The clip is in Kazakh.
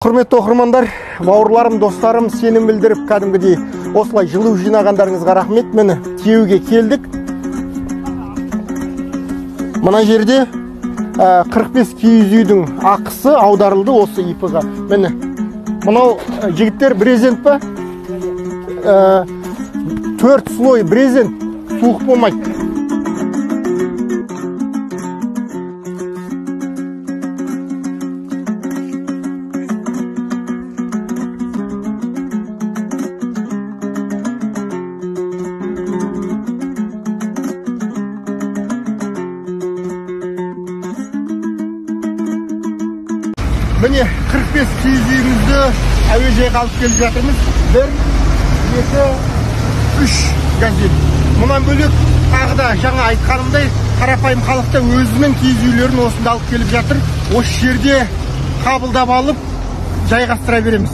Құрметті оқырмандар, бауырларым, достарым, сенім білдіріп, кәдімгідей осылай жылу жинағандарыңызға рахмет. Мені Тиеуге келдік. Мына жерде 45 киіз үйдің ақысы аударылды осы ИП-ға. Мені мынау жігіттер брезент па? 4 слой брезент, суық болмайды. Міне 45 киіз үйімізді әуежайға алып келіп жатырмыз. 1, 2, 3 газель. Мұнан бөлек тағы да жаңа айтқанымдай қарапайым халықта өзінің киіз үйлерін осында алып келіп жатыр. Осы жерде қабылдап алып жайғастыра береміз.